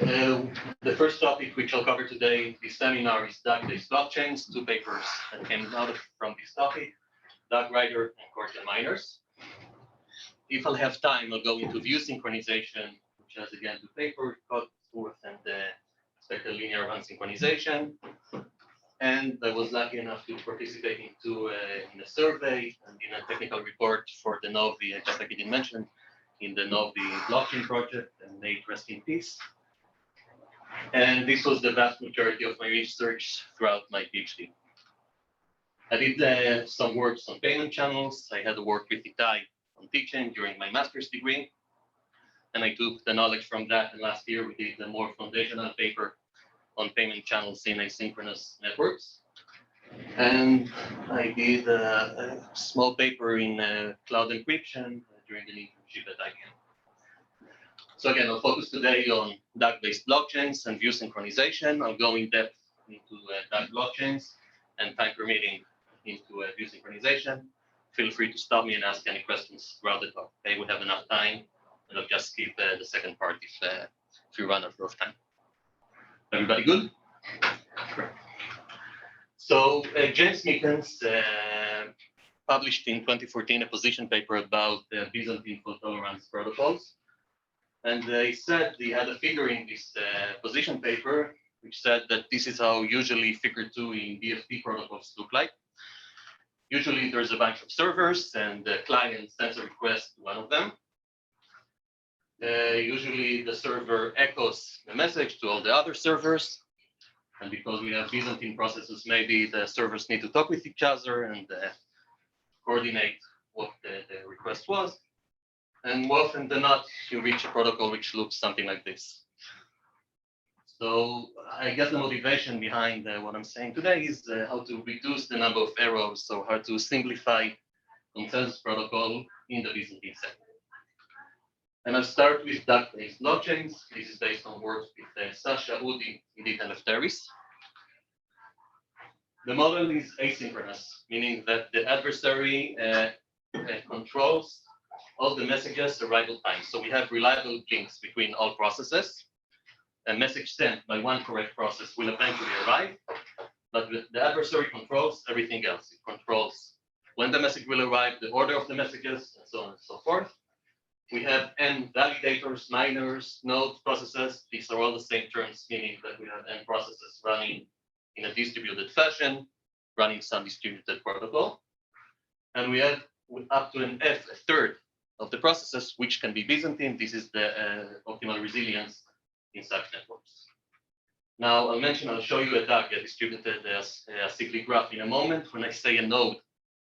The first topic which I'll cover today, this seminar, is DAG-based blockchains. Two papers that came out from this topic, DAG-Rider and Cordial Miners. If I'll have time, I'll go into view synchronization, which has again two papers, Codsworth and expected linear unsynchronization. And I was lucky enough to participate in a survey and in a technical report for the Novi, just like I didn't mention, in the Novi blockchain project, and may rest in peace. And this was the vast majority of my research throughout my PhD. I did some work on payment channels. I had to work with Itai on teaching during my master's degree. And I took the knowledge from that. And last year, we did a more foundational paper on payment channels in asynchronous networks. And I did a small paper in cloud encryption during an internship at IBM. So again, I'll focus today on DAG-based blockchains and view synchronization. I'll go in depth into DAG blockchains and, time permitting, into view synchronization. Feel free to stop me and ask any questions throughout the talk. Okay, we have enough time, and I'll just skip the second part if we run out of time. Everybody good? Great. So James Meekins published in 2014 a position paper about Byzantine fault tolerance protocols. And he said he had a figure in this position paper, which said that this is how usually figure 2 in DFT protocols look like. Usually there's a bunch of servers and the client sends a request to one of them. Usually the server echoes the message to all the other servers. And because we have Byzantine processes, maybe the servers need to talk with each other and coordinate what the request was. And more often than not, you reach a protocol which looks something like this. So I guess the motivation behind what I'm saying today is how to reduce the number of errors, so how to simplify consensus protocol in the Byzantine setting. And I'll start with DAG-based blockchains. This is based on work with Sasha, Udi, Edith, and Lefteris. The model is asynchronous, meaning that the adversary controls all the messages arrival time. So we have reliable links between all processes. A message sent by one correct process will eventually arrive, but the adversary controls everything else. It controls when the message will arrive, the order of the messages, and so on and so forth. We have n validators, miners, nodes, processes. These are all the same terms, meaning that we have n processes running in a distributed fashion, running some distributed protocol. And we have up to an F, a third of the processes, which can be Byzantine. This is the optimal resilience in such networks. Now, I'll show you a DAG, a distributed cyclic graph in a moment. When I say a node,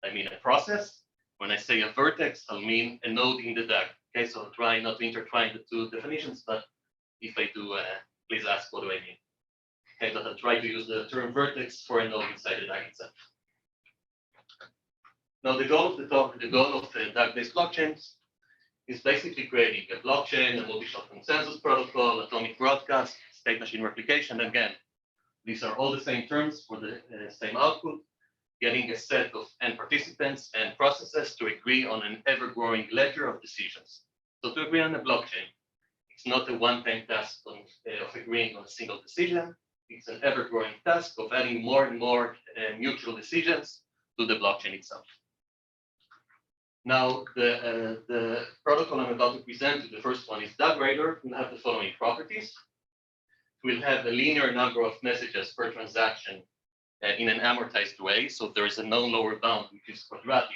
I mean a process. When I say a vertex, I'll mean a node in the DAG. Okay, so I'll try not to intertwine the two definitions, but if I do, please ask what do I mean. Okay, but I'll try to use the term vertex for a node inside the DAG itself. Now, the goal of the talk, the goal of DAG-based blockchains is basically creating a blockchain, a multi-shot consensus protocol, atomic broadcast, state machine replication. Again, these are all the same terms for the same output, getting a set of n participants and processes to agree on an ever-growing ledger of decisions. So to agree on a blockchain, it's not a one-time task of agreeing on a single decision. It's an ever-growing task of adding more and more mutual decisions to the blockchain itself. Now, the protocol I'm about to present you, the first one is DAG-Rider, will have the following properties. We'll have a linear number of messages per transaction in an amortized way. So there is a known lower bound, which is quadratic,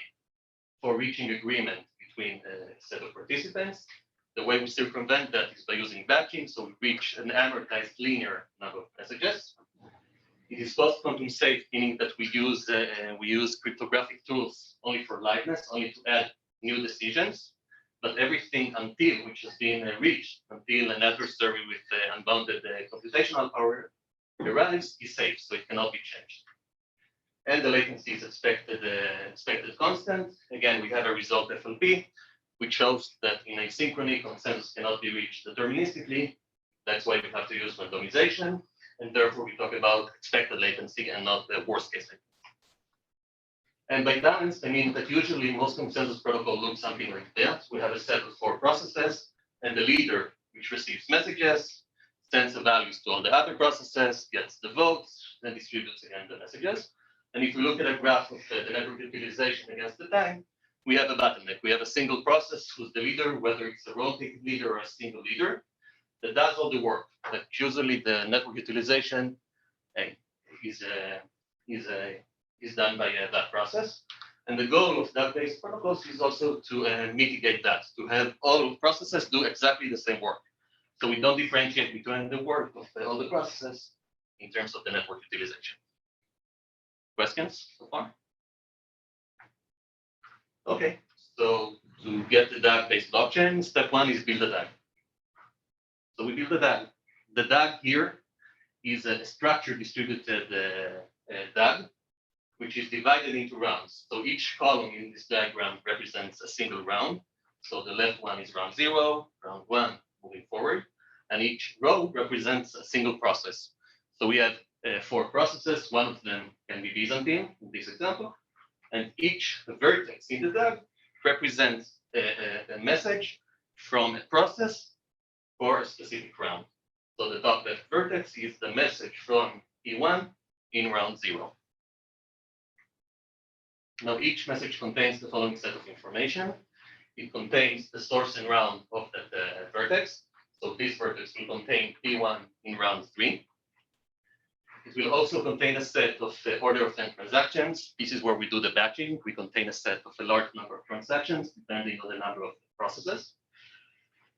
for reaching agreement between a set of participants. The way we circumvent that is by using batching. So we reach an amortized linear number of messages. It is post-quantum safe, meaning that we use cryptographic tools only for liveness, only to add new decisions. But everything until which has been reached, until an adversary with unbounded computational power arrives, is safe, so it cannot be changed. And the latency is expected constant. Again, we have a result FLP, which shows that in asynchrony, consensus cannot be reached deterministically. That's why we have to use randomization. And therefore, we talk about expected latency and not the worst case latency. And by balanced, I mean that usually most consensus protocol looks something like that. We have a set of 4 processes and the leader, which receives messages, sends the values to all the other processes, gets the votes, then distributes again the messages. And if we look at a graph of the network utilization against the time, we have a bottleneck. We have a single process who's the leader, whether it's a rotating leader or a single leader, that does all the work. But usually the network utilization is done by that process. And the goal of DAG-based protocols is also to mitigate that, to have all processes do exactly the same work. So we don't differentiate between the work of all the processes in terms of the network utilization. Questions so far? Okay, so to get the DAG-based blockchain, step one is build a DAG. So we build a DAG. The DAG here is a structured distributed DAG, which is divided into rounds. So each column in this diagram represents a single round. So the left one is round 0, round 1 moving forward, and each row represents a single process. So we have 4 processes. One of them can be Byzantine in this example, and each vertex in the DAG represents a message from a process for a specific round. So the top left vertex is the message from E1 in round 0. Now each message contains the following set of information. It contains the source and round of that vertex. So this vertex will contain P1 in round 3. It will also contain a set of order of 10 transactions. This is where we do the batching. We contain a set of a large number of transactions, depending on the number of processes.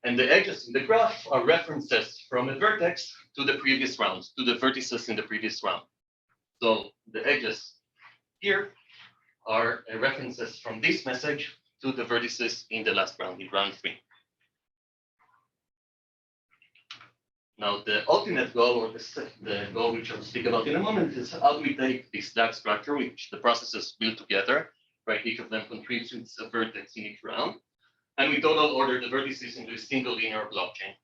And the edges in the graph are references from a vertex to the previous rounds, to the vertices in the previous round. So the edges here are references from this message to the vertices in the last round, in round 3. Now, the ultimate goal, or the goal which I'll speak about in a moment, is how do we take this DAG structure, which the processes build together, right? Each of them contributes a vertex in each round, and we total order the vertices into a single linear blockchain.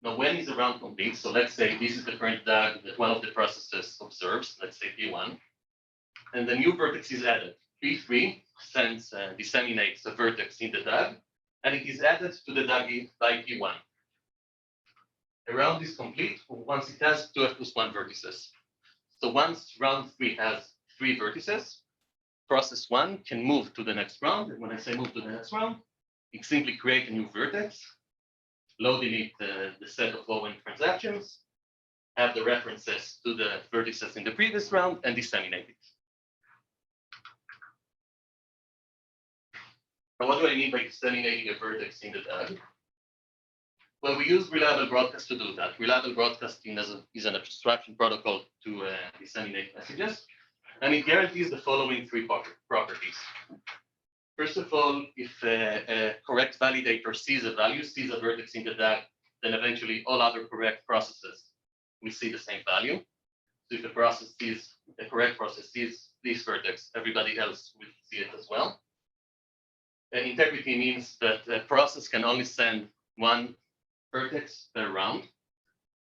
Now, when is the round complete? So let's say this is the current DAG that one of the processes observes, let's say P1, and the new vertex is added. P3 disseminates a vertex in the DAG, and it is added to the DAG by P1. A round is complete once it has 2f+1 vertices. So once round 3 has 3 vertices, process 1 can move to the next round. And when I say move to the next round, it simply creates a new vertex, loading it the set of O(n) transactions, have the references to the vertices in the previous round, and disseminate it. Now, what do I mean by disseminating a vertex in the DAG? Well, we use reliable broadcast to do that. Reliable broadcasting is an abstraction protocol to disseminate messages, and it guarantees the following 3 properties. First of all, if a correct validator sees a value, sees a vertex in the DAG, then eventually all other correct processes will see the same value. So if a correct process sees this vertex, everybody else will see it as well. Integrity means that a process can only send 1 vertex per round.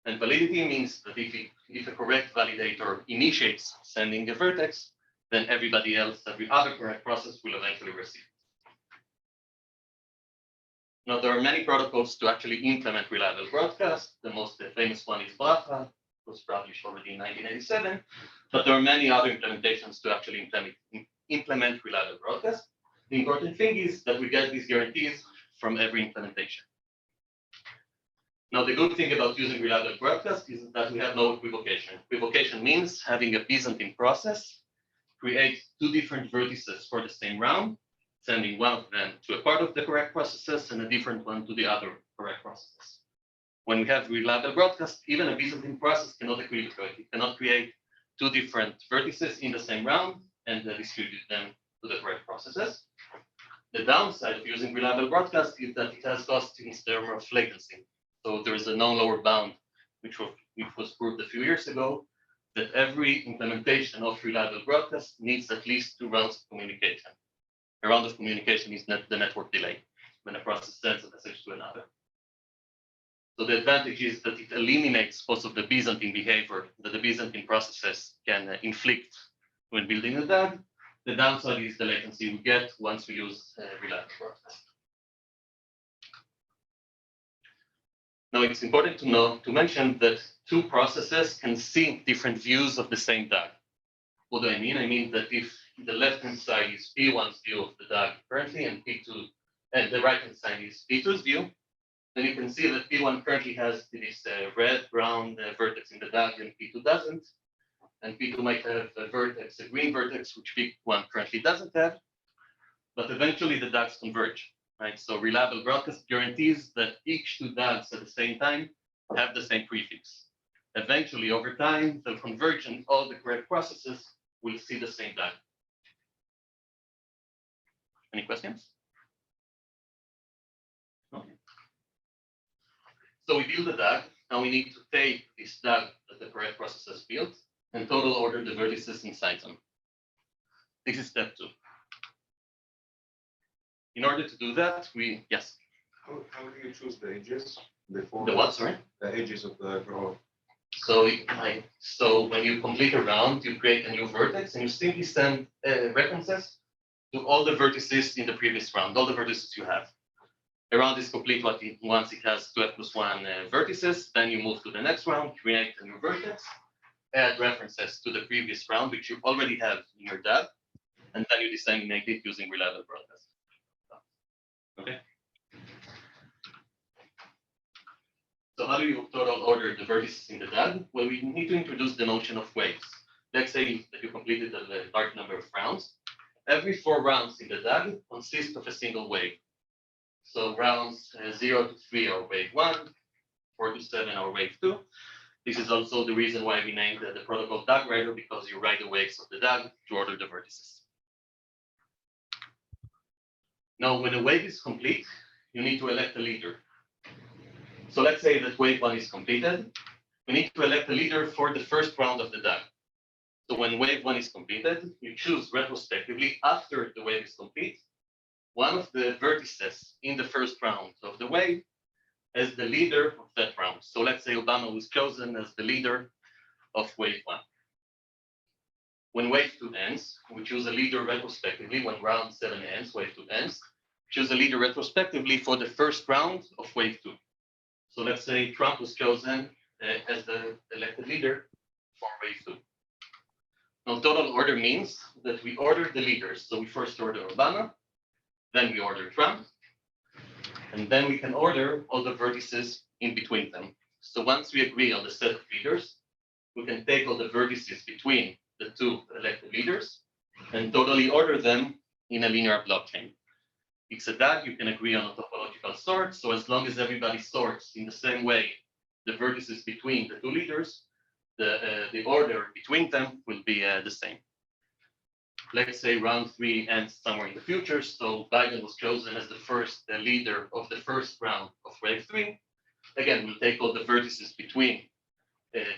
And validity means that if a correct validator initiates sending a vertex, then every other correct process will eventually receive it. Now, there are many protocols to actually implement reliable broadcast. The most famous one is blocklace, was published already in 1987, but there are many other implementations to actually implement reliable broadcast. The important thing is that we get these guarantees from every implementation. Now, the good thing about using reliable broadcast is that we have no equivocation. Equivocation means having a Byzantine process create 2 different vertices for the same round, sending one of them to a part of the correct processes and a different one to the other correct processes. When we have reliable broadcast, even a Byzantine process cannot equivocate. It cannot create 2 different vertices in the same round and distribute them to the correct processes. The downside of using reliable broadcast is that it has costs in terms of latency. So there is a known lower bound, which was proved a few years ago, that every implementation of reliable broadcast needs at least 2 rounds of communication. A round of communication is the network delay, when a process sends a message to another. So the advantage is that it eliminates most of the Byzantine behavior that the Byzantine processes can inflict when building a DAG. The downside is the latency we get once we use reliable broadcast. Now, it's important to mention that two processes can see different views of the same DAG. What do I mean? I mean that if the left-hand side is P1's view of the DAG currently, and P2, and the right-hand side is P2's view, then you can see that P1 currently has this red, brown vertex in the DAG, and P2 doesn't. And P2 might have a vertex, a green vertex, which P1 currently doesn't have. But eventually the DAGs converge, right? So reliable broadcast guarantees that each two DAGs at the same time have the same prefix. Eventually, over time, they'll converge and all the correct processes will see the same DAG. Any questions? Okay. So we build the DAG. Now we need to take this DAG that the correct processes built and total order the vertices inside them. This is step 2. In order to do that, yes. How do you choose the edges before? The what, sorry? The edges of the graph. So when you complete a round, you create a new vertex and you simply send references to all the vertices in the previous round, all the vertices you have. A round is complete once it has 2f plus 1 vertices. Then you move to the next round, create a new vertex, add references to the previous round, which you already have in your DAG, and then you disseminate it using reliable broadcast. Okay. So how do you total order the vertices in the DAG? Well, we need to introduce the notion of waves. Let's say that you completed a large number of rounds. Every 4 rounds in the DAG consist of a single wave. So rounds 0 to 3 are wave 1, 4 to 7 are wave 2. This is also the reason why we named the protocol DAG-Rider, because you write the waves of the DAG to order the vertices. Now, when a wave is complete, you need to elect a leader. So let's say that wave 1 is completed. We need to elect a leader for the first round of the DAG. So when wave 1 is completed, you choose retrospectively, after the wave is complete, one of the vertices in the first round of the wave as the leader of that round. So let's say Obama was chosen as the leader of wave 1. When wave 2 ends, we choose a leader retrospectively. When round 7 ends, wave 2 ends, choose a leader retrospectively for the first round of wave 2. So let's say Trump was chosen as the elected leader for wave 2. Now, total order means that we order the leaders. So we first order Obama, then we order Trump, and then we can order all the vertices in between them. So once we agree on the set of leaders, we can take all the vertices between the 2 elected leaders and totally order them in a linear blockchain. It's a DAG, you can agree on a topological sort. So as long as everybody sorts in the same way the vertices between the 2 leaders, the order between them will be the same. Let's say round 3 ends somewhere in the future. So Biden was chosen as the first leader of the first round of wave 3. Again, we'll take all the vertices between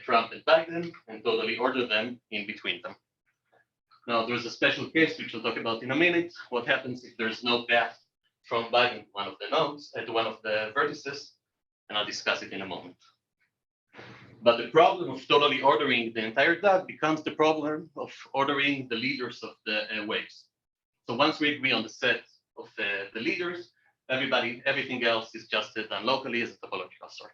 Trump and Biden and totally order them in between them. Now, there's a special case which we'll talk about in a minute. What happens if there's no path from Biden to one of the nodes, to one of the vertices, and I'll discuss it in a moment. But the problem of totally ordering the entire DAG becomes the problem of ordering the leaders of the waves. So once we agree on the set of the leaders, everything else is just done locally as a topological sort.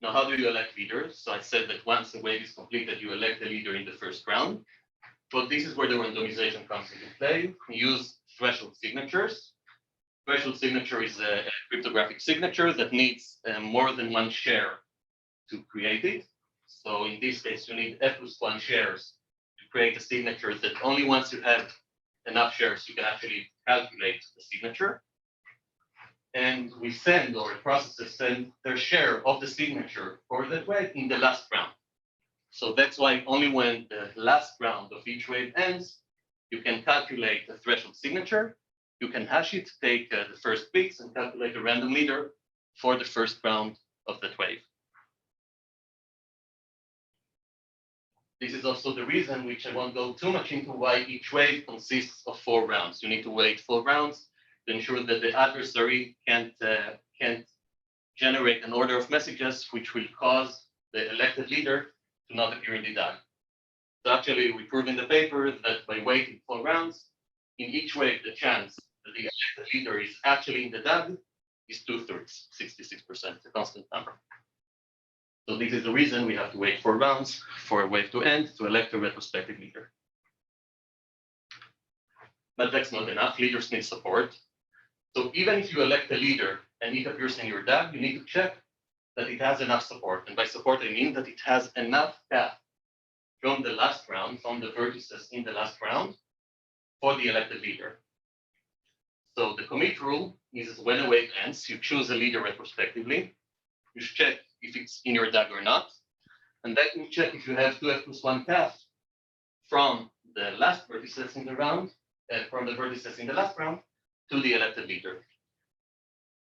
Now, how do you elect leaders? So I said that once the wave is completed, you elect a leader in the first round. But this is where the randomization comes into play. We use threshold signatures. Threshold signature is a cryptographic signature that needs more than 1 share to create it. So in this case, you need f plus 1 shares to create a signature that only once you have enough shares, you can actually calculate the signature. And we send, or processes send their share of the signature for that wave in the last round. So that's why only when the last round of each wave ends, you can calculate the threshold signature. You can hash it, take the first bits, and calculate a random leader for the first round of that wave. This is also the reason, which I won't go too much into, why each wave consists of 4 rounds. You need to wait 4 rounds to ensure that the adversary can't generate an order of messages which will cause the elected leader to not appear in the DAG. So actually, we prove in the paper that by waiting 4 rounds, in each wave, the chance the elected leader is actually in the DAG is 2/3, 66%, a constant number. So this is the reason we have to wait 4 rounds for a wave to end to elect a retrospective leader. But that's not enough. Leaders need support. So even if you elect a leader and it appears in your DAG, you need to check that it has enough support. And by support, I mean that it has enough path from the last round, from the vertices in the last round, for the elected leader. So the commit rule is when a wave ends, you choose a leader retrospectively. You check if it's in your DAG or not. And then you check if you have 2f+1 path from the last vertices in the round, from the vertices in the last round to the elected leader.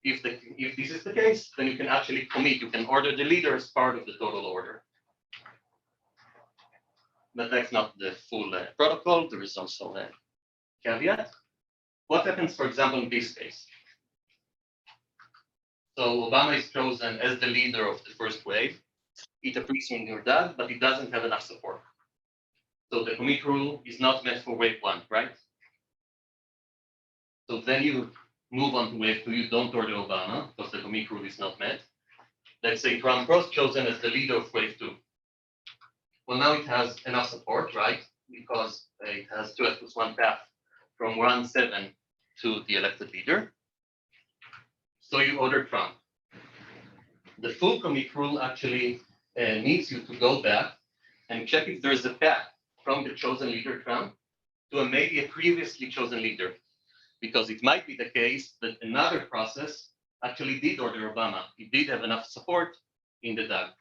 If this is the case, then you can actually commit. You can order the leader as part of the total order. But that's not the full protocol. There is also a caveat. What happens, for example, in this case? So Obama is chosen as the leader of the first wave. It appears in your DAG, but it doesn't have enough support. So the commit rule is not meant for wave 1, right? So then you move on to wave 2. You don't order Obama because the commit rule is not met. Let's say Trump was chosen as the leader of wave 2. Well, now it has enough support, right? Because it has 2f+1 path from round 7 to the elected leader. So you order Trump. The full commit rule actually needs you to go back and check if there's a path from the chosen leader Trump to maybe a previously chosen leader, because it might be the case that another process actually did order Obama. It did have enough support in the DAG.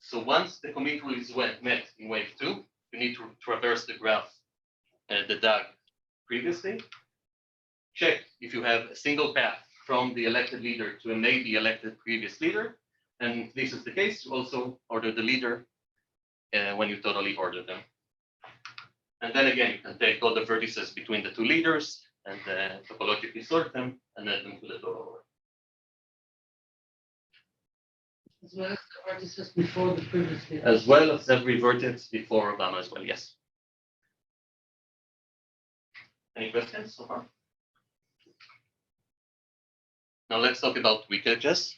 So once the commit rule is met in wave 2, you need to traverse the graph, the DAG previously, check if you have a single path from the elected leader to a maybe elected previous leader. And if this is the case, you also order the leader when you totally order them. And then again, you can take all the vertices between the two leaders and topologically sort them and add them to the total order. As well as the vertices before the previous leader. As well as every vertex before Obama as well, yes. Any questions so far? Now let's talk about weak edges.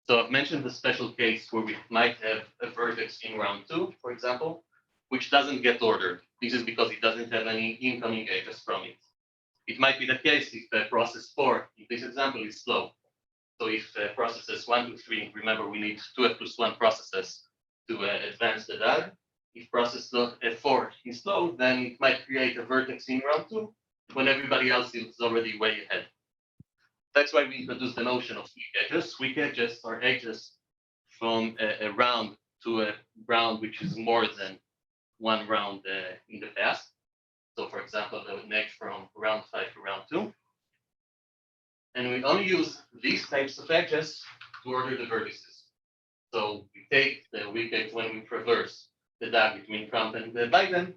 So I've mentioned the special case where we might have a vertex in round 2, for example, which doesn't get ordered. This is because it doesn't have any incoming edges from it. It might be the case if process 4, in this example, is slow. So if processes 1 to 3, remember we need 2f+1 processes to advance the DAG. If process 4 is slow, then it might create a vertex in round 2 when everybody else is already way ahead. That's why we introduced the notion of weak edges. Weak edges are edges from a round to a round which is more than one round in the past. So for example, the edge from round 5 to round 2. And we only use these types of edges to order the vertices. So we take the weak edge when we traverse the DAG between Trump and Biden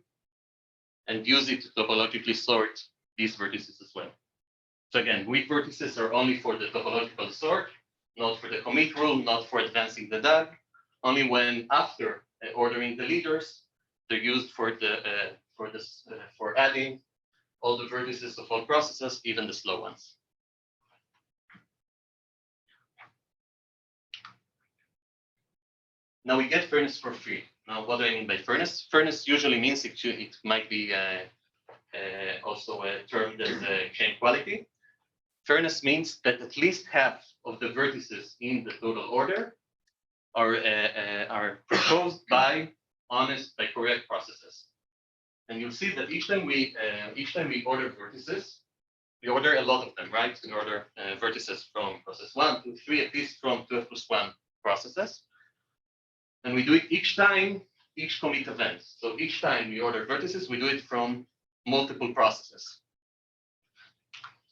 and use it to topologically sort these vertices as well. So again, weak vertices are only for the topological sort, not for the commit rule, not for advancing the DAG. Only when after ordering the leaders, they're used for adding all the vertices of all processes, even the slow ones. Now we get fairness for free. Now, what do I mean by fairness? Fairness usually means it might be also termed as chain quality. Fairness means that at least half of the vertices in the total order are proposed by correct processes. And you'll see that each time we order vertices, we order a lot of them, right? We order vertices from process 1 to 3, at least from 2f+1 processes. And we do it each time, each commit event. So each time we order vertices, we do it from multiple processes.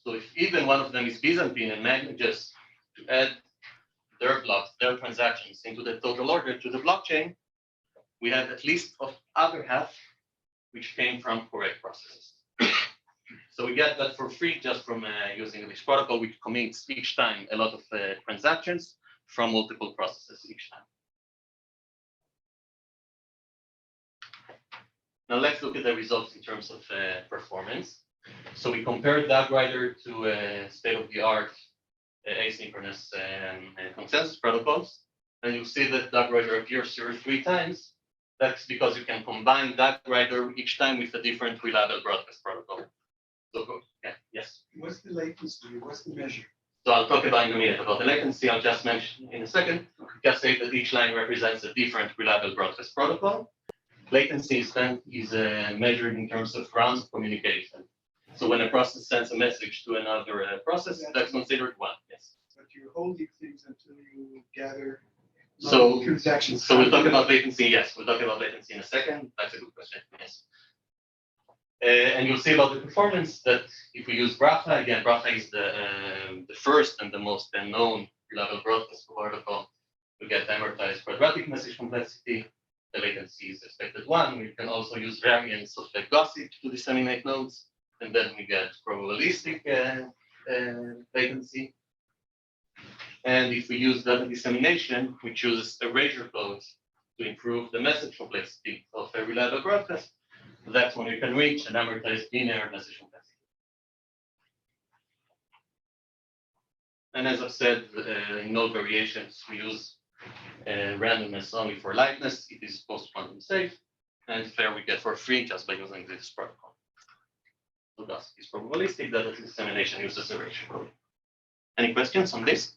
So if even one of them is Byzantine and manages to add their blocks, their transactions into the total order to the blockchain, we have at least of other half which came from correct processes. So we get that for free just from using this protocol, which commits each time a lot of transactions from multiple processes each time. Now let's look at the results in terms of performance. So we compared DAG-Rider to state-of-the-art asynchronous consensus protocols, and you'll see that DAG-Rider appears here 3 times. That's because you can combine DAG-Rider each time with a different reliable broadcast protocol. So, yeah, yes. What's the latency? What's the measure? So I'll talk about in a minute about the latency. I'll just mention in a second. Just say that each line represents a different reliable broadcast protocol. Latency is measured in terms of rounds of communication. So when a process sends a message to another process, that's considered 1. Yes. But you're holding things until you gather So transactions. So we'll talk about latency. Yes, we'll talk about latency in a second. That's a good question. Yes. And you'll see about the performance that if we use Bracha, again, Bracha is the first and the most known reliable broadcast protocol to get amortized quadratic message complexity. The latency is expected 1. We can also use variants of gossip to disseminate nodes, and then we get probabilistic latency. And if we use data dissemination, we choose erasure codes to improve the message complexity of a reliable broadcast. That's when we can reach an amortized linear message complexity. And as I've said, in node variations, we use randomness only for lightness. It is post-quantum safe, and fair we get for free just by using this protocol. So thus, is probabilistic. Data dissemination uses erasure code. Any questions on this?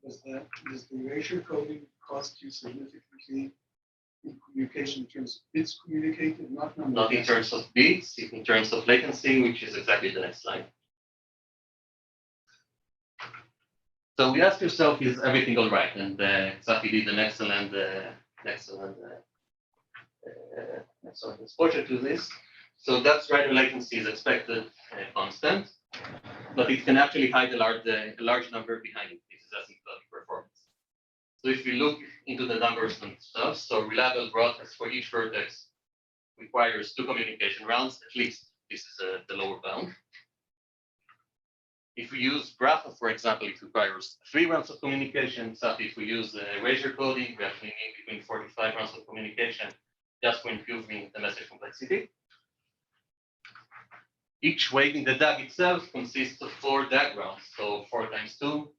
Does the erasure coding cost you significantly in communication in terms of bits communicated, not number? Not in terms of bits, in terms of latency, which is exactly the next slide. So we ask yourself, is everything all right? And Safi did an excellent exposure to this. So that's right, latency is expected constant, but it can actually hide a large number behind it. This is asymptotic performance. So if we look into the numbers themselves, so reliable broadcast for each vertex requires 2 communication rounds, at least. This is the lower bound. If we use Bracha, for example, it requires 3 rounds of communication. So if we use erasure coding, we actually need between 4 to 5 rounds of communication just for improving the message complexity. Each wave in the DAG itself consists of 4 DAG rounds. So 4 times 2,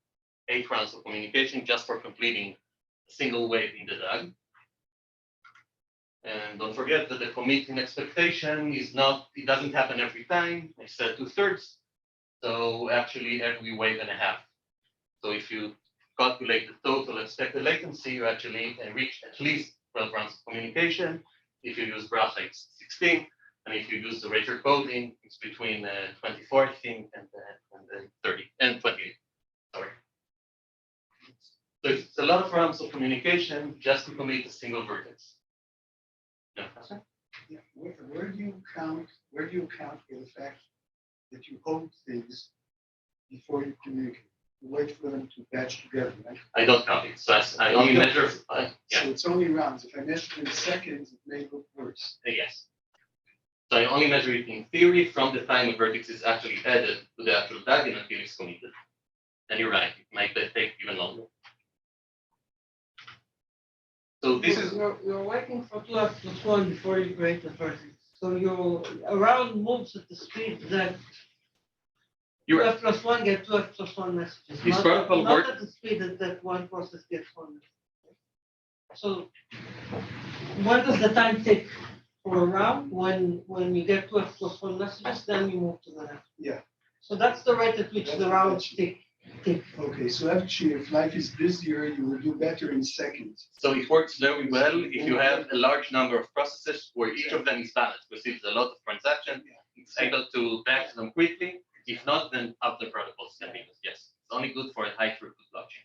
8 rounds of communication just for completing a single wave in the DAG. And don't forget that the commit in expectation it doesn't happen every time. I said 2/3. So actually every wave and a half. So if you calculate the total expected latency, you actually reach at least 12 rounds of communication. If you use Bracha, it's 16. And if you use the erasure coding, it's between 24, I think, and 30 and 28. Sorry. So it's a lot of rounds of communication just to commit a single vertex. No, Yeah. Where do you account for the fact that you hold things before you communicate? You wait for them to batch together, right? I don't count it. So I only measure. So it's only rounds. If I measure in seconds, it may look worse. Yes. So I only measure it in theory from the time a vertex is actually added to the actual DAG until it's committed. And you're right, it might take even longer. So this is You're waiting for 2f+1 before you create the vertex. So your around moves at the speed that 2f+1 get 2f+1 messages. This protocol not works at the speed that one process gets 1 message. So what does the time take for a round? When you get 2f+1 messages, then you move to the next. Yeah. So that's the rate at which the rounds tick. Okay, so actually, if life is busier, you will do better in seconds. So it works very well if you have a large number of processes where each of them is balanced, receives a lot of transactions, it's able to batch them quickly. If not, then other protocols can be used. Yes, it's only good for a high throughput blockchain.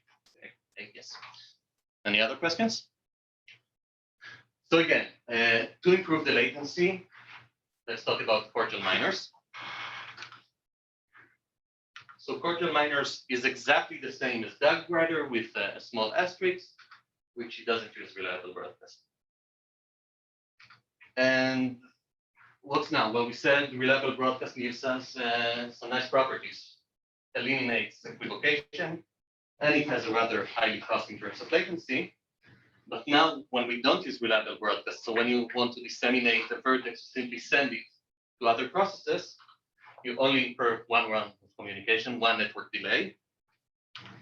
Yes. Any other questions? So again, to improve the latency, let's talk about Cordial Miners. So Cordial Miners is exactly the same as DAG-Rider with a small asterisk, which it doesn't use reliable broadcast. And what's now? Well, we said reliable broadcast gives us some nice properties. Eliminates equivocation, and it has a rather highly cost in terms of latency. But now, when we don't use reliable broadcast, so when you want to disseminate a vertex, you simply send it to other processes, you only incur one run of communication, one network delay,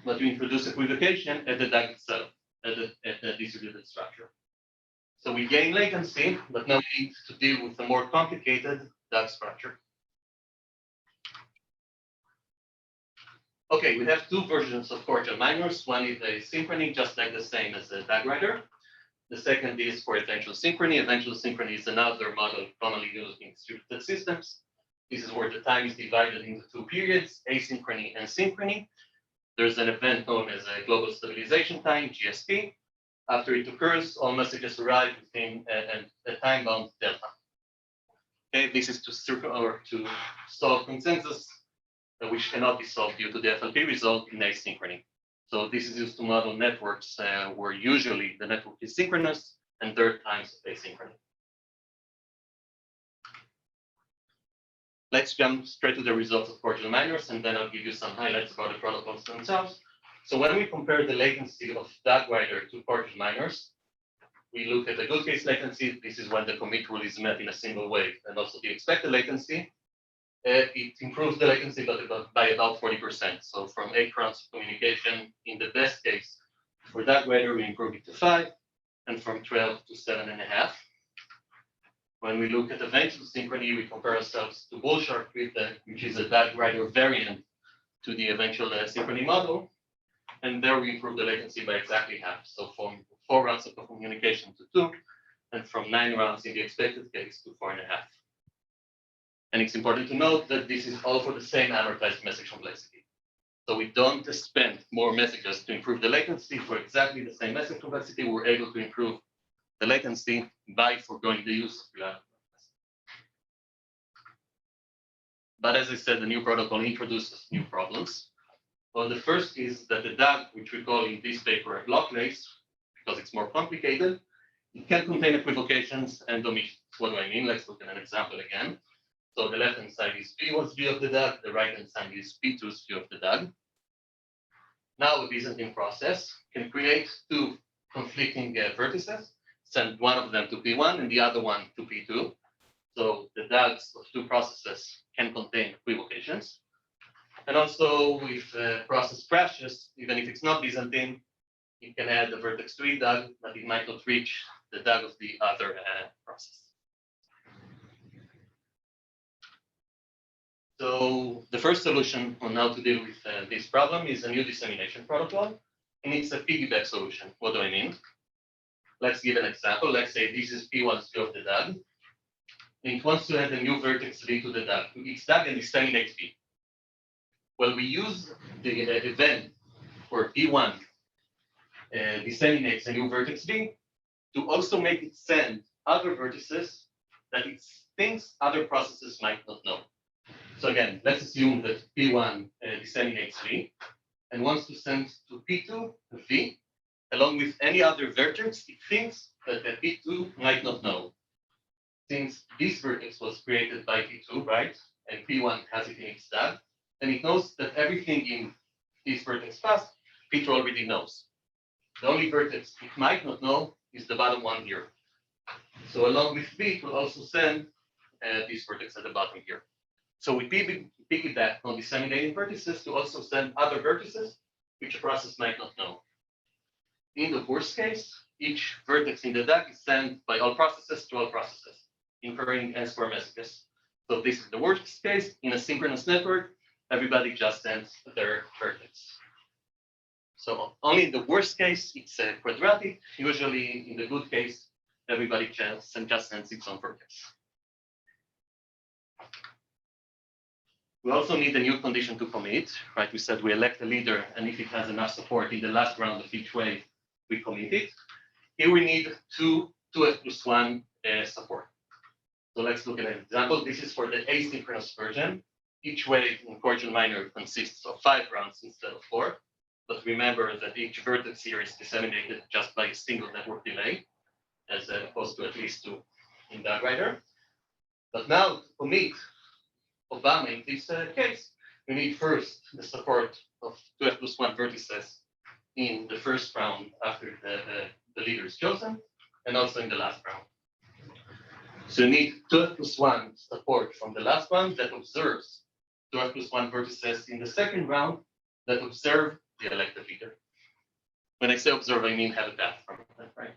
but you introduce equivocation at the DAG itself, at the distributed structure. So we gain latency, but now we need to deal with a more complicated DAG structure. Okay, we have two versions of Cordial Miners. One is a synchrony, just like the same as the DAG-Rider. The second is for eventual synchrony. Eventual synchrony is another model commonly used in distributed systems. This is where the time is divided into two periods, asynchrony and synchrony. There's an event known as a global stabilization time, GST. After it occurs, all messages arrive within a time-bound delta. Okay, this is to solve consensus, which cannot be solved due to the FLP result in asynchrony. So this is used to model networks where usually the network is synchronous and there are times of asynchrony. Let's jump straight to the results of Cordial Miners, and then I'll give you some highlights about the protocols themselves. So when we compare the latency of DAG-Rider to Cordial Miners, we look at the good case latency. This is when the commit rule is met in a single wave, and also the expected latency. It improves the latency by about 40%. So from 8 rounds of communication, in the best case, for DAG-Rider, we improve it to 5, and from 12 to 7.5. When we look at eventual synchrony, we compare ourselves to Bullshark, which is a DAG-Rider variant to the eventual synchrony model. And there we improve the latency by exactly half. So from 4 rounds of communication to 2, and from 9 rounds in the expected case to 4.5. And it's important to note that this is all for the same amortized message complexity. So we don't spend more messages to improve the latency for exactly the same message complexity. We're able to improve the latency by foregoing the use of reliable broadcast. But as I said, the new protocol introduces new problems. Well, the first is that the DAG, which we call in this paper a blocklace, because it's more complicated, it can contain equivocations and omissions. What do I mean? Let's look at an example again. So the left-hand side is P1's view of the DAG, the right-hand side is P2's view of the DAG. Now a Byzantine process can create two conflicting vertices, send one of them to P1 and the other one to P2. So the DAGs of two processes can contain equivocations. And also if a process crashes, even if it's not Byzantine, it can add the vertex to each DAG, but it might not reach the DAG of the other process. So the first solution on how to deal with this problem is a new dissemination protocol, and it's a piggyback solution. What do I mean? Let's give an example. Let's say this is P1's view of the DAG, and it wants to add a new vertex V to the DAG, to its DAG and disseminate V. Well, we use the event where P1 disseminates a new vertex V to also make it send other vertices that it thinks other processes might not know. So again, let's assume that P1 disseminates V and wants to send to P2 V, along with any other vertex it thinks that the P2 might not know. Since this vertex was created by P2, right, and P1 has it in its DAG, then it knows that everything in this vertex path, P2 already knows. The only vertex it might not know is the bottom one here. So along with V, it will also send this vertex at the bottom here. So we piggyback on disseminating vertices to also send other vertices which a process might not know. In the worst case, each vertex in the DAG is sent by all processes to all processes, incurring N-square messages. So this is the worst case. In a synchronous network, everybody just sends their vertex. So only in the worst case, it's quadratic. Usually in the good case, everybody just sends its own vertex. We also need a new condition to commit, right? We said we elect a leader, and if it has enough support in the last round of each wave, we commit it. Here we need 2F+1 support. So let's look at an example. This is for the asynchronous version. Each wave in Cordial Miner consists of 5 rounds instead of 4. But remember that each vertex here is disseminated just by a single network delay, as opposed to at least 2 in DAG-Rider. But now to commit Obama in this case, we need first the support of 2F+1 vertices in the first round after the leader is chosen, and also in the last round. So you need 2f+1 support from the last one that observes 2f+1 vertices in the second round that observe the elected leader. When I say observe, I mean have a path from it, right?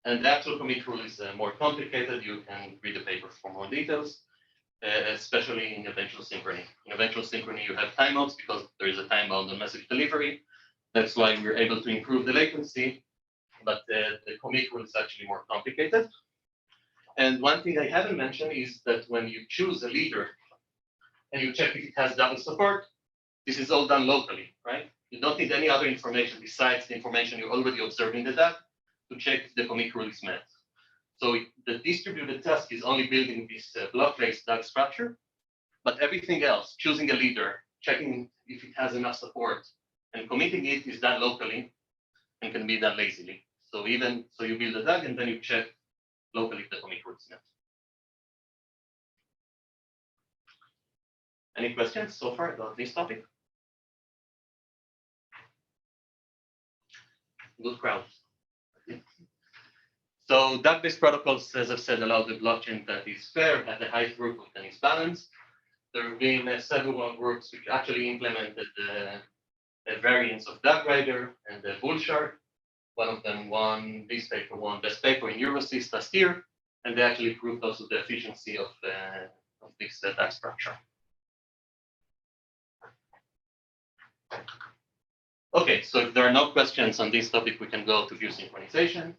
And the actual commit rule is more complicated. You can read the paper for more details, especially in eventual synchrony. In eventual synchrony, you have timeouts because there is a timeout on message delivery. That's why we're able to improve the latency, but the commit rule is actually more complicated. And one thing I haven't mentioned is that when you choose a leader and you check if it has double support, this is all done locally, right? You don't need any other information besides the information you already observed in the DAG to check if the commit rule is met. So the distributed task is only building this blocklace DAG structure, but everything else, choosing a leader, checking if it has enough support, and committing it is done locally and can be done lazily. So you build a DAG and then you check locally if the commit rule is met. Any questions so far about this topic? Good crowd. So DAG-based protocols, as I've said, allow the blockchain that is fair, at a high throughput, and is balanced. There have been several works which actually implemented a variants of DAG-Rider and the bullshard. One of them won best paper in Eurosys last year, and they actually proved also the efficiency of this DAG structure. Okay, so if there are no questions on this topic, we can go to view synchronization.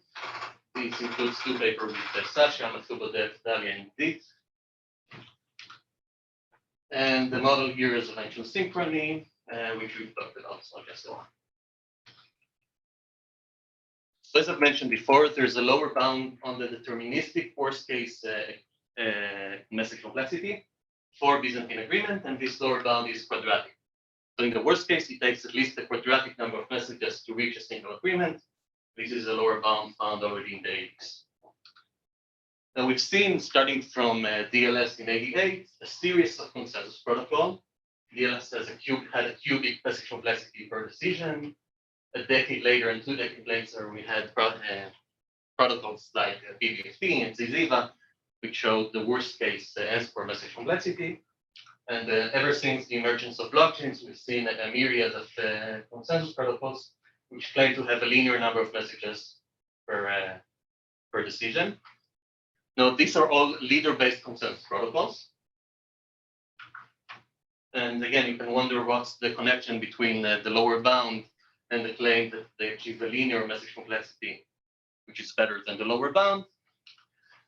This includes two papers with Sasha, Oded, Dalia, and Dit. And the model here is eventual synchrony, which we've talked about, so I'll just go on. So as I've mentioned before, there's a lower bound on the deterministic worst case message complexity for Byzantine agreement, and this lower bound is quadratic. So in the worst case, it takes at least a quadratic number of messages to reach a single agreement. This is a lower bound found already in the 80s. Now we've seen, starting from DLS in '88, a series of consensus protocol. DLS had a cubic message complexity per decision. A decade later and 2 decades later, we had protocols like PBFP and Ziziva, which showed the worst case S4 message complexity. And ever since the emergence of blockchains, we've seen a myriad of consensus protocols which claim to have a linear number of messages per decision. Now, these are all leader-based consensus protocols. And again, you can wonder what's the connection between the lower bound and the claim that they achieve a linear message complexity, which is better than the lower bound.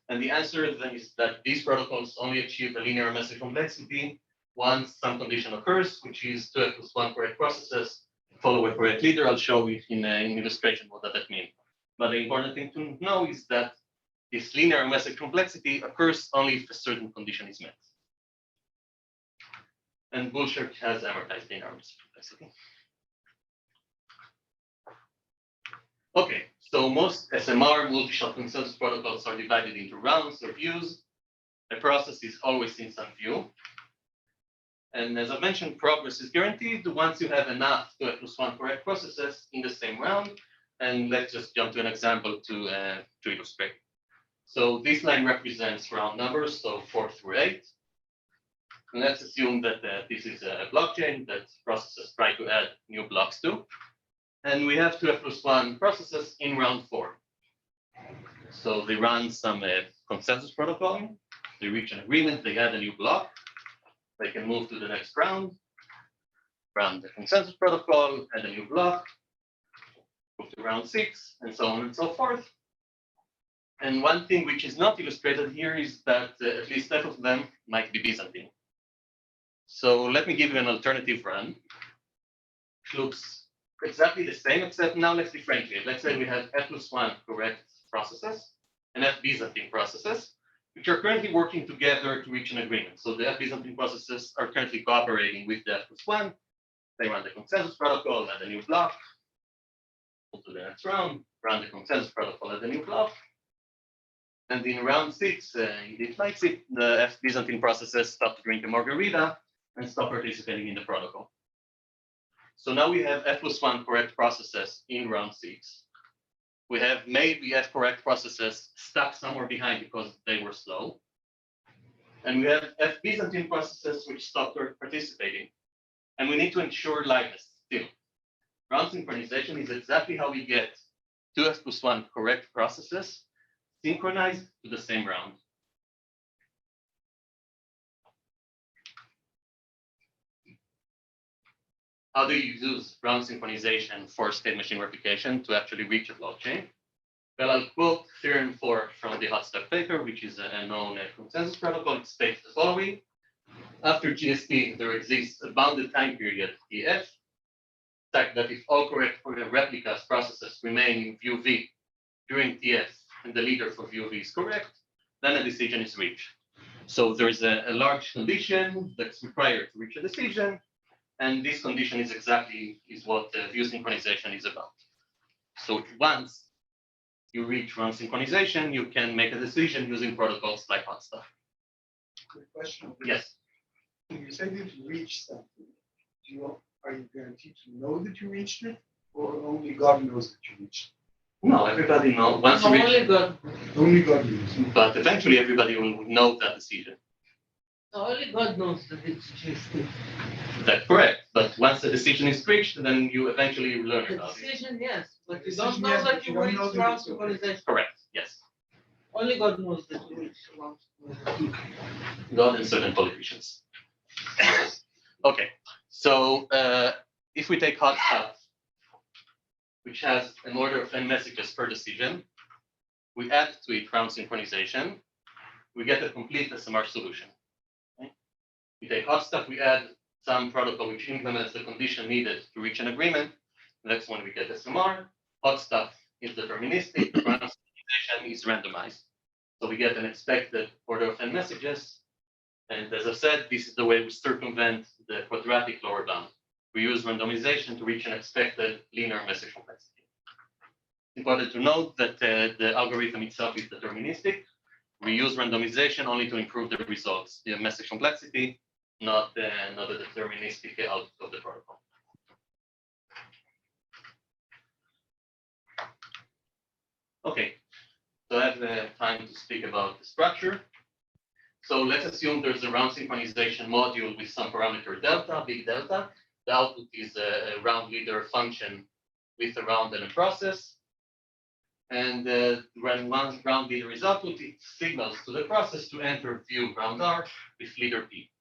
And the answer then is that these protocols only achieve a linear message complexity once some condition occurs, which is 2f+1 correct processes follow a correct leader. I'll show you in an illustration what does that mean. But the important thing to know is that this linear message complexity occurs only if a certain condition is met. And bullshard has amortized linear message complexity. Okay, so most SMR multi-shot consensus protocols are divided into rounds or views. A process is always in some view. And as I mentioned, progress is guaranteed once you have enough 2f+1 correct processes in the same round. And let's just jump to an example to illustrate. So this line represents round numbers, so 4 through 8. And let's assume that this is a blockchain that processes try to add new blocks to. And we have 2f+1 processes in round 4. So they run some consensus protocol. They reach an agreement, they add a new block. They can move to the next round, run the consensus protocol, add a new block, move to round 6, and so on and so forth. And one thing which is not illustrated here is that at least half of them might be Byzantine. So let me give you an alternative run, which looks exactly the same, except now let's differentiate. Let's say we have f+1 correct processes and f Byzantine processes, which are currently working together to reach an agreement. So the f Byzantine processes are currently cooperating with the f+1. They run the consensus protocol, add a new block, move to the next round, run the consensus protocol, add a new block. And in round 6, it likes it, the f Byzantine processes stop to drink a margarita and stop participating in the protocol. So now we have F+1 correct processes in round 6. We have maybe F correct processes stuck somewhere behind because they were slow. And we have F Byzantine processes which stopped participating. And we need to ensure liveness still. Round synchronization is exactly how we get 2F+1 correct processes synchronized to the same round. How do you use round synchronization for state machine replication to actually reach a blockchain? Well, I'll quote theorem 4 from the Hotstock paper, which is a known consensus protocol. It states the following. After GSP, there exists a bounded time period, TF, such that if all correct replicas processes remain in view V during TF and the leader for view V is correct, then a decision is reached. So there's a large condition that's required to reach a decision, and this condition is what view synchronization is about. So once you reach round synchronization, you can make a decision using protocols like Hotstock. Good question. Yes. You say that you reached something. Are you guaranteed to know that you reached it, or only God knows that you reached it? No, everybody knows. Once you reach, Only God knows. but eventually everybody will know that decision. Only God knows that it's GST. That's correct. But once the decision is reached, then you eventually learn The about it. decision, yes, but you Decision, don't know yes, that but you you don't know reached that round it's okay. synchronization. Correct. Yes. Only God knows that you reached round synchronization. God and certain politicians. Okay. So if we take Hotstock, which has an order of n messages per decision, we add to it round synchronization, we get a complete SMR solution. Okay? We take Hotstock, we add some protocol which implements the condition needed to reach an agreement. That's when we get SMR. Hotstock is deterministic, round synchronization is randomized. So we get an expected order of n messages. And as I said, this is the way we circumvent the quadratic lower bound. We use randomization to reach an expected linear message complexity. It's important to note that the algorithm itself is deterministic. We use randomization only to improve the results, the message complexity, not the deterministic output of the protocol. Okay, so I have time to speak about the structure. So let's assume there's a round synchronization module with some parameter delta, big delta. The output is a round leader function with a round and a process. And when one round leader is output, it signals to the process to enter view round R with leader P.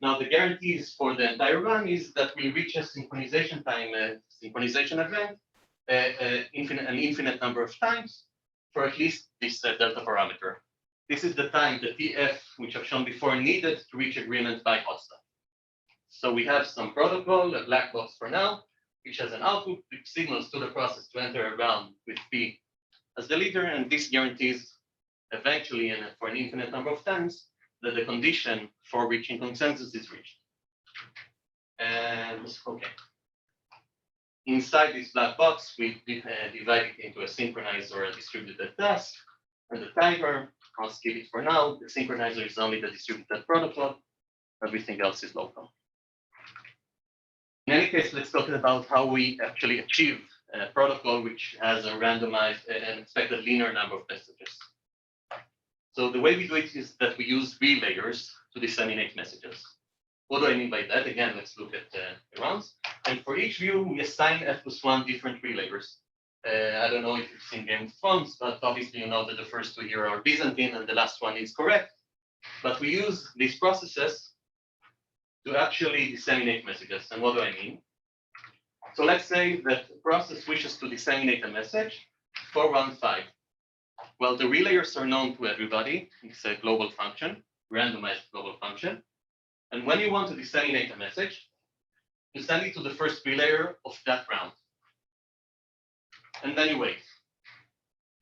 Now the guarantees for the entire run is that we reach a synchronization time, synchronization event, an infinite number of times for at least this delta parameter. This is the time the TF, which I've shown before, needed to reach agreement by Hotstock. So we have some protocol, a black box for now, which has an output which signals to the process to enter a round with P as the leader, and this guarantees eventually and for an infinite number of times that the condition for reaching consensus is reached. And okay. Inside this black box, we divide it into a synchronizer or a distributed task, and the timer. I'll skip it for now. The synchronizer is only the distributed protocol. Everything else is local. In any case, let's talk about how we actually achieve a protocol which has a randomized and expected linear number of messages. So the way we do it is that we use relayers to disseminate messages. What do I mean by that? Again, let's look at the rounds. And for each view, we assign F+1 different relayers. I don't know if you've seen Game of Thrones, but obviously you know that the first two here are Byzantine and the last one is correct. But we use these processes to actually disseminate messages. And what do I mean? So let's say that the process wishes to disseminate a message for round 5. Well, the relayers are known to everybody. It's a global function, randomized global function. And when you want to disseminate a message, you send it to the first relayer of that round. And then you wait.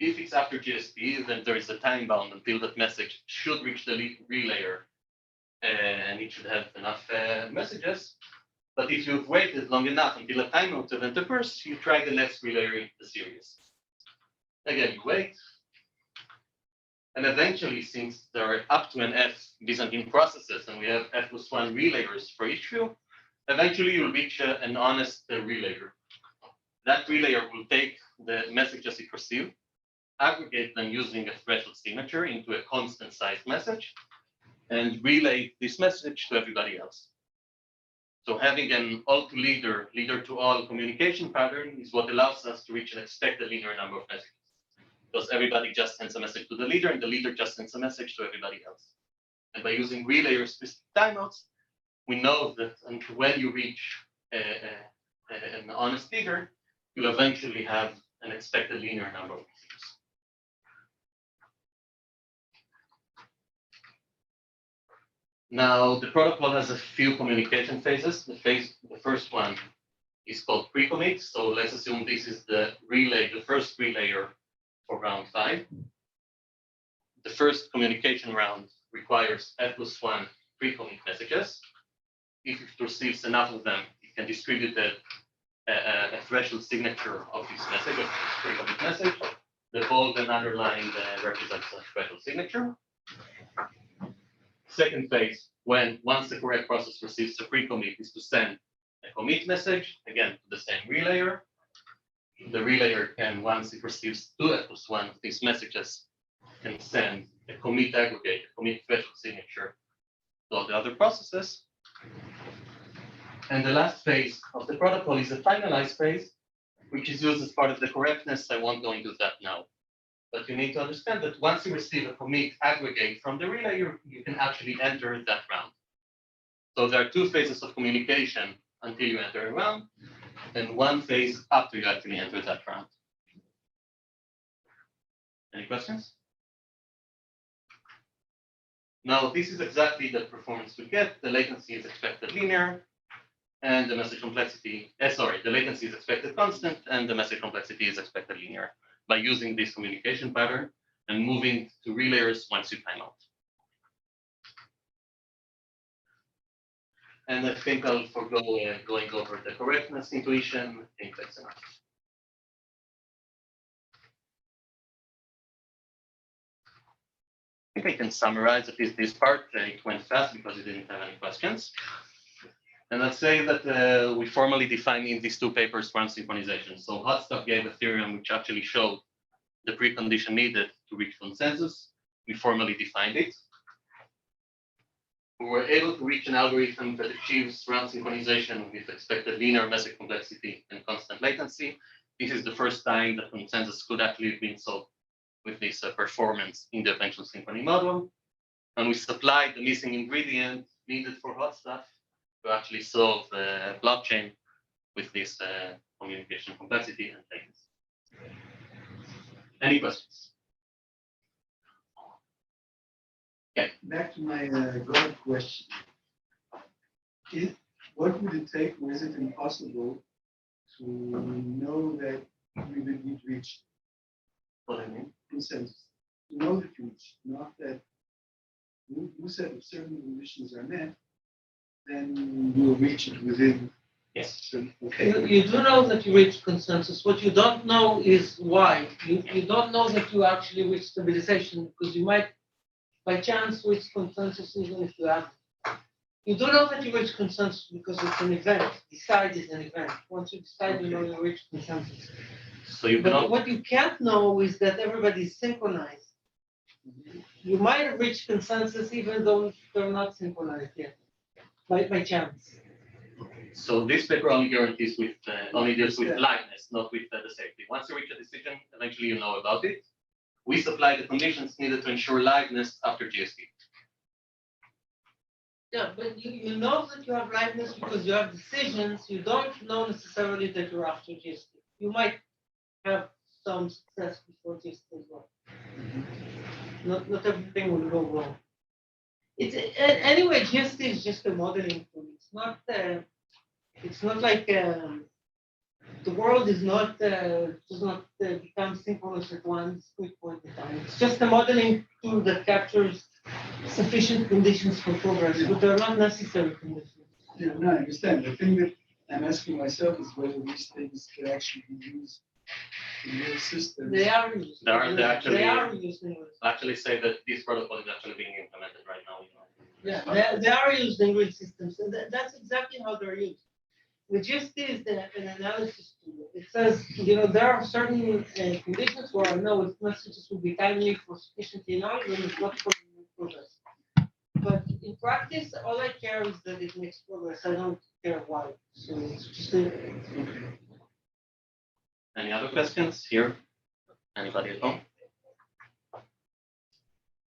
If it's after GSP, then there is a time bound until that message should reach the relayer, and it should have enough messages. But if you've waited long enough until a timeout event occurs, you try the next relayer in the series. Again, you wait. And eventually, since there are up to an F Byzantine processes, and we have F+1 relayers for each view, eventually you'll reach an honest relayer. That relayer will take the messages it received, aggregate them using a threshold signature into a constant size message, and relay this message to everybody else. So having an all-to-leader, leader-to-all communication pattern is what allows us to reach an expected linear number of messages. Because everybody just sends a message to the leader, and the leader just sends a message to everybody else. And by using relayer-specific timeouts, we know that when you reach an honest leader, you'll eventually have an expected linear number of messages. Now, the protocol has a few communication phases. The first one is called pre-commit. So let's assume this is the relay, the first relayer for round 5. The first communication round requires F+1 pre-commit messages. If it receives enough of them, it can distribute a threshold signature of this message, of this pre-commit message. The bold and underlined represents a threshold signature. Second phase, once the correct process receives a pre-commit, is to send a commit message, again, to the same relayer. The relayer can, once it receives 2F+1 of these messages, can send a commit aggregate, a commit threshold signature to all the other processes. And the last phase of the protocol is a finalized phase, which is used as part of the correctness. I won't go into that now. But you need to understand that once you receive a commit aggregate from the relay, you can actually enter that round. So there are 2 phases of communication until you enter a round, and 1 phase after you actually enter that round. Any questions? Now, this is exactly the performance we get. The latency is expected linear, and the message complexity, the latency is expected constant, and the message complexity is expected linear, by using this communication pattern and moving to relayers once you time out. And I think I'll forego going over the correctness intuition. I think that's enough. I think I can summarize at least this part. It went fast because you didn't have any questions. And let's say that we formally define in these 2 papers round synchronization. So Hotstuff gave a theorem which actually showed the precondition needed to reach consensus. We formally defined it. We were able to reach an algorithm that achieves round synchronization with expected linear message complexity and constant latency. This is the first time that consensus could actually have been solved with this performance in the eventual synchrony model. And we supplied the missing ingredient needed for Hotstuff to actually solve the blockchain with this communication complexity and latency. Any questions? Okay. Back to my God question. What would it take, or is it impossible to know that we would need reached What I mean? consensus? To know that you reached, not that you said if certain conditions are met, then you'll reach it within. Yes. Okay. You do know that you reached consensus. What you don't know is why. You don't know that you actually reached stabilization because you might, by chance, reach consensus even if you have. You do know that you reach consensus because it's an event. Decide is an event. Once you decide, you know you reach consensus. So you But cannot. what you can't know is that everybody's synchronized. You might have reached consensus even though they're not synchronized yet, by chance. So this paper only guarantees with only deals with liveness, not with the safety. Once you reach a decision, eventually you know about it. We supply the conditions needed to ensure liveness after GST. Yeah, but you know that you have liveness because you have decisions. You don't know necessarily that you're after GST. You might have some success before GST as well. Not everything will go wrong. Anyway, GST is just a modeling tool. It's not like the world does not become synchronous at one quick point in time. It's just a modeling tool that captures sufficient conditions for progress, but they're not necessary conditions. Yeah, no, I understand. The thing that I'm asking myself is whether these things could actually be used in real systems. They are used. They are used. They are used. Actually say that this protocol is actually being implemented right now. Yeah, they are used in grid systems, and that's exactly how they're used. The gist is that an analysis tool, it says, there are certain conditions where I know its messages will be timely for sufficiently long, and it's not for progress. But in practice, all I care is that it makes progress. I don't care why. So it's just Any other questions here? Anybody at home?